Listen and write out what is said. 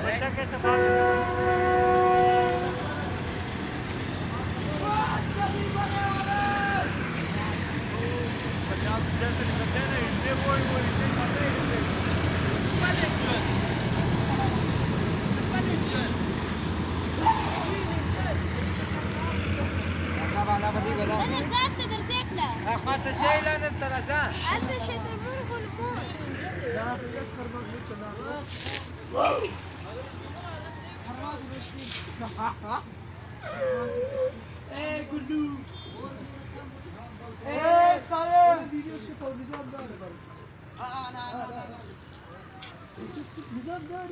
बच्चा कैसे भाग पंजाब से जैसे निकलते हैं ना हिलते वो हिलते खाते على بدي بلا انا نزلت درسك له اخوات الشيء لا نسترزان انت شد المرغ والموت لا تذكر مغلوب حراد المشكين ايه قلو ايه صالح فيديو شوفوا نظام دار برضه انا نظام دار